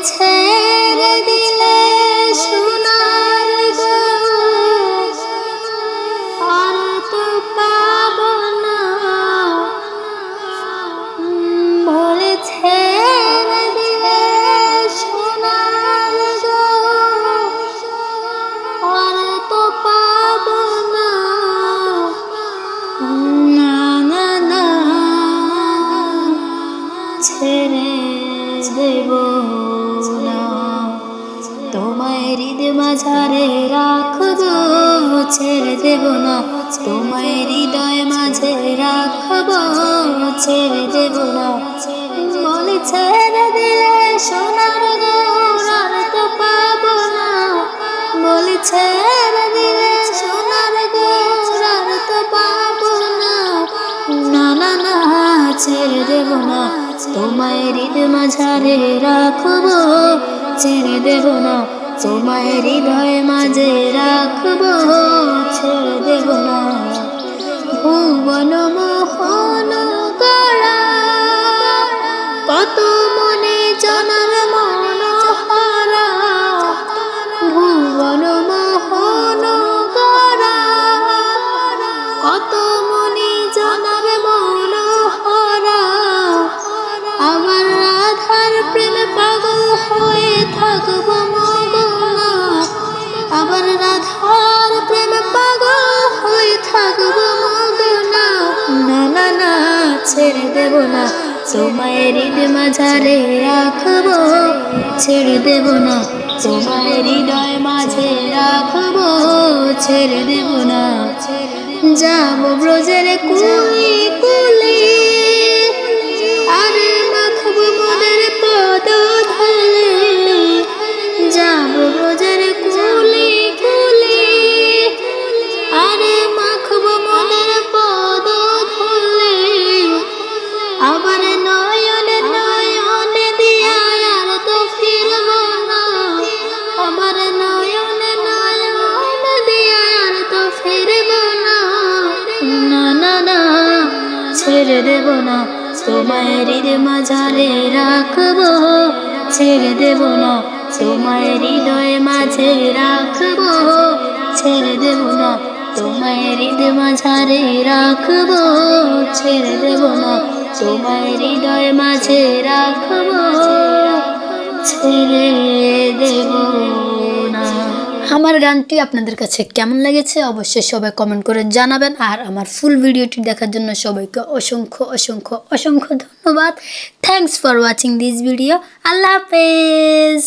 ছেড়ে দিলে সোনার গো আর তো পাবো না, বলে ছেড়ে দিলে সোনার গো আর তো পাবো না, না না না ছেড়ে দেব না। তোমায় হৃদয় মাঝারে রাখবো, ছেড়ে দেব না। তোমায় হৃদয় মাঝে রাখবো, ছেড়ে দেব না। বলে ছেড়ে দিলে সোনার গো আর তো পাবো না, বলে ছেড়ে দিলে সোনার গো আর তো পাবো না, না না না ছেড়ে দেব না। তোমায় হৃদয় মাঝারে রাখবো, ছেড়ে দেব না। তোমায় হৃদয় মাঝে রাখবো, ছেড়ে দেব না। ভুবন মোহন গড়া কত মনে জনার মনোহরা, ভুবন মোহন গড়া কত মনে জনার মনোহরা। আমার রাধার প্রেমে পাগল হয়ে থাকবো মগনা, আবার রাধার প্রেমে পাগল হয়ে থাকবো মগনা, না না না ছেড়ে দেব না। তোমায় হৃদয় মাঝারে রাখবো, ছেড়ে দেব না। তোমায় হৃদয় মাঝে রাখবো, ছেড়ে দেব না। যাব ব্রজের কুলি কুলি আর মাখবো মনের পদ ধরে, যাব ব্রজের কুলি কুলি আর মাখবো মনের পদ ধরে। আবার নয়নে নয়নে দিয়া আর তো ফিরব না, আবার নয়নে নয়নে দিয়া আর তো ফিরব না, না না না ছেড়ে দেব না। তোমায় হৃদয় মাঝারে রাখবো, ছেড়ে দেব না। তোমায় হৃদয় মাঝে রাখবো, ছেড়ে দেব না। তোমায় হৃদয় মাঝারে রাখবো, ছেড়ে দেব না। তোমায় হৃদয় মাঝে রাখবো, ছেড়ে দেব না। আমার গানটি আপনাদের কাছে কেমন লেগেছে অবশ্যই সবাই কমেন্ট করে জানাবেন। আর আমার ফুল ভিডিওটি দেখার জন্য সবাইকে অসংখ্য অসংখ্য অসংখ্য ধন্যবাদ। Thanks for watching this video. আল্লাহ হাফেজ।